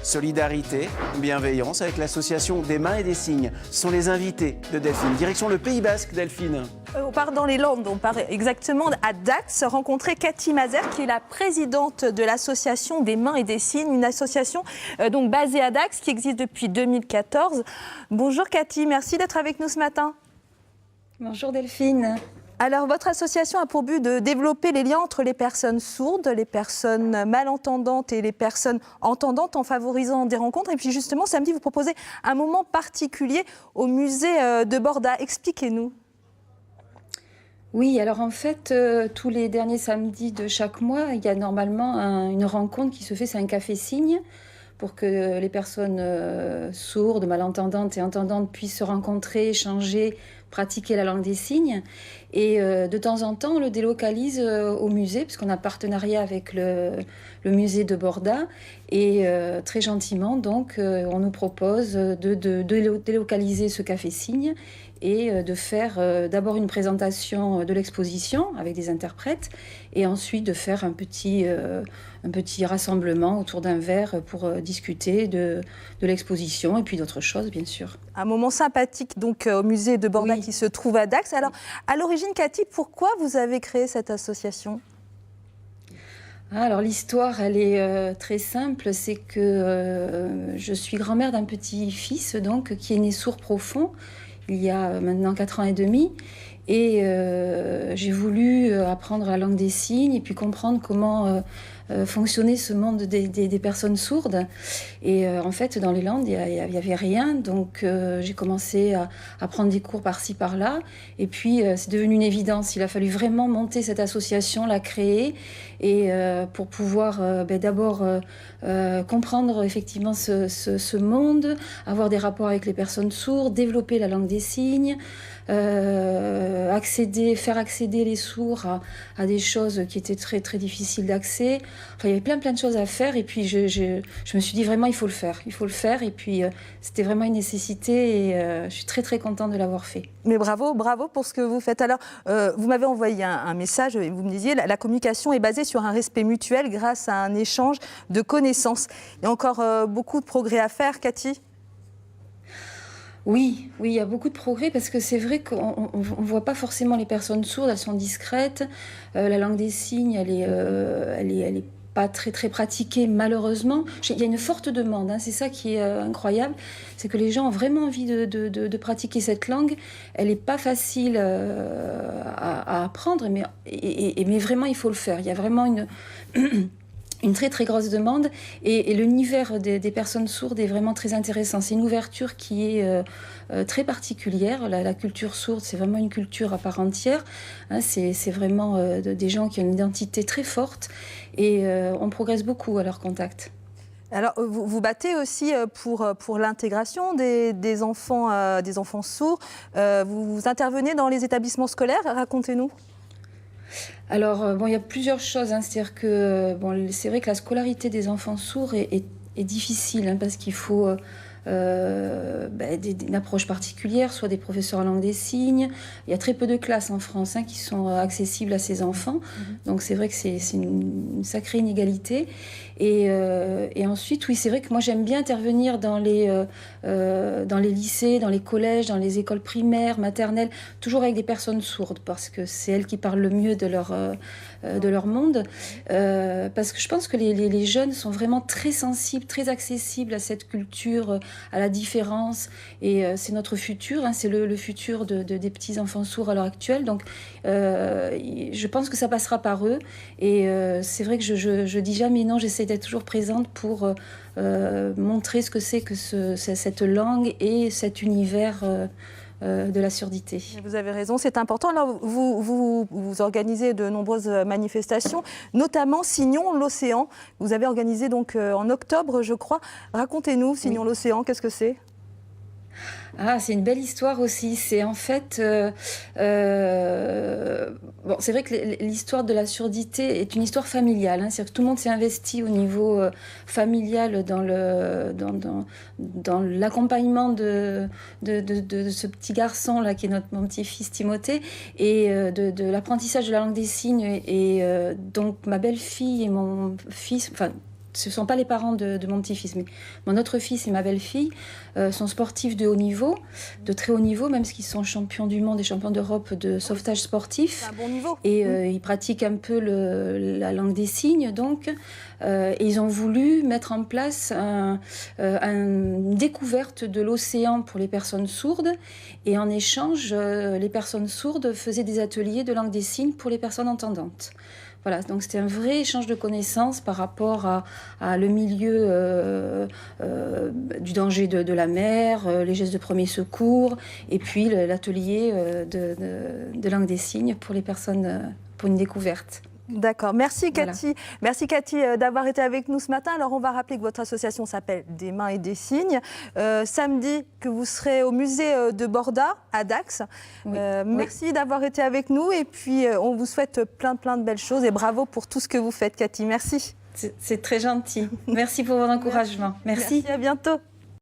Solidarité, bienveillance avec l'association des mains et des signes. Ce sont les invités de Delphine. Direction le Pays Basque, Delphine. On part dans les Landes, on part exactement à Dax, rencontrer Cathy Mazer, qui est la présidente de l'association des mains et des signes, une association donc basée à Dax, qui existe depuis 2014. Bonjour Cathy, merci d'être avec nous ce matin. Bonjour Delphine. Alors, votre association a pour but de développer les liens entre les personnes sourdes, les personnes malentendantes et les personnes entendantes en favorisant des rencontres. Et puis justement, samedi, vous proposez un moment particulier au musée de Borda. Expliquez-nous. Oui, alors en fait, tous les derniers samedis de chaque mois, il y a normalement une rencontre qui se fait, c'est un café-signe, pour que les personnes sourdes, malentendantes et entendantes puissent se rencontrer, échanger, pratiquer la langue des signes. Et de temps en temps, on le délocalise au musée, puisqu'on a un partenariat avec le musée de Borda. Et très gentiment, donc, on nous propose de délocaliser ce café-signe et de faire d'abord une présentation de l'exposition avec des interprètes et ensuite de faire un petit rassemblement autour d'un verre pour discuter de l'exposition et puis d'autres choses, bien sûr. Un moment sympathique donc au musée de Borda qui se trouve à Dax. Alors, à l'origine, Cathy, pourquoi vous avez créé cette association ? Alors l'histoire, elle est très simple, c'est que je suis grand-mère d'un petit-fils donc qui est né sourd profond il y a maintenant 4 ans et demi. Et j'ai voulu apprendre la langue des signes et puis comprendre comment fonctionnait ce monde des personnes sourdes. Et en fait, dans les Landes, il n'y avait rien. Donc j'ai commencé à prendre des cours par-ci, par-là. Et puis c'est devenu une évidence. Il a fallu vraiment monter cette association, la créer. Et pour pouvoir d'abord comprendre effectivement ce monde, avoir des rapports avec les personnes sourdes, développer la langue des signes, faire accéder les sourds à des choses qui étaient très, très difficiles d'accès. Enfin, il y avait plein de choses à faire. Et puis je me suis dit vraiment, il faut le faire. Il faut le faire. Et puis c'était vraiment une nécessité et je suis très, très contente de l'avoir fait. Mais bravo pour ce que vous faites. Alors, vous m'avez envoyé un message et vous me disiez la communication est basée sur un respect mutuel grâce à un échange de connaissances. Il y a encore beaucoup de progrès à faire, Cathy ? Oui, il y a beaucoup de progrès parce que c'est vrai qu'on ne voit pas forcément les personnes sourdes, elles sont discrètes. La langue des signes, elle est pas très, très pratiquée, malheureusement. Il y a une forte demande, hein, c'est ça qui est incroyable. C'est que les gens ont vraiment envie de pratiquer cette langue. Elle n'est pas facile à apprendre, mais vraiment, il faut le faire. Il y a vraiment une très très grosse demande et l'univers des personnes sourdes est vraiment très intéressant. C'est une ouverture qui est très particulière. La culture sourde, c'est vraiment une culture à part entière. Hein, c'est vraiment des gens qui ont une identité très forte et on progresse beaucoup à leur contact. Alors, vous battez aussi pour l'intégration des enfants sourds. Vous intervenez dans les établissements scolaires. Racontez-nous. Alors, il y a plusieurs choses. Hein. C'est-à-dire que c'est vrai que la scolarité des enfants sourds est difficile hein, parce qu'il faut une approche particulière, soit des professeurs en langue des signes. Il y a très peu de classes en France hein, qui sont accessibles à ces enfants. Donc, c'est vrai que c'est une sacrée inégalité. Et ensuite, oui, c'est vrai que moi, j'aime bien intervenir dans les lycées, dans les collèges, dans les écoles primaires, maternelles, toujours avec des personnes sourdes, parce que c'est elles qui parlent le mieux de leur monde. Parce que je pense que les jeunes sont vraiment très sensibles, très accessibles à cette culture, à la différence. Et c'est notre futur, hein, c'est le futur des petits-enfants sourds à l'heure actuelle. Donc, je pense que ça passera par eux. Et c'est vrai que je dis jamais non, j'essaie d'être toujours présente pour montrer ce que c'est que cette langue et cet univers de la surdité. Vous avez raison, c'est important. Alors, vous organisez de nombreuses manifestations, notamment Signons l'océan. Vous avez organisé donc en octobre, je crois. Racontez-nous, Signons l'océan, qu'est-ce que c'est ? Ah, c'est une belle histoire aussi. C'est en fait... c'est vrai que l'histoire de la surdité est une histoire familiale. Hein. C'est-à-dire que tout le monde s'est investi au niveau familial dans l'accompagnement de ce petit garçon-là, qui est mon petit-fils Timothée, et de l'apprentissage de la langue des signes. Et donc, ma belle-fille et mon fils... Enfin, ce ne sont pas les parents de mon petit-fils, mais mon autre fils et ma belle-fille sont sportifs de haut niveau, de très haut niveau, même s'ils sont champions du monde et champions d'Europe de sauvetage sportif. C'est un bon niveau. Et ils pratiquent un peu la langue des signes, donc. Et ils ont voulu mettre en place une découverte de l'océan pour les personnes sourdes. Et en échange, les personnes sourdes faisaient des ateliers de langue des signes pour les personnes entendantes. Voilà, donc c'était un vrai échange de connaissances par rapport à le milieu du danger de la mer, les gestes de premier secours, et puis l'atelier de langue des signes pour les personnes, pour une découverte. D'accord. Merci Cathy. Voilà. Merci Cathy d'avoir été avec nous ce matin. Alors on va rappeler que votre association s'appelle Des mains et des signes. Samedi, que vous serez au musée de Borda à Dax. Oui. Merci d'avoir été avec nous et puis on vous souhaite plein de belles choses et bravo pour tout ce que vous faites Cathy. Merci. C'est très gentil. Merci pour votre encouragement. Merci. Merci, à bientôt.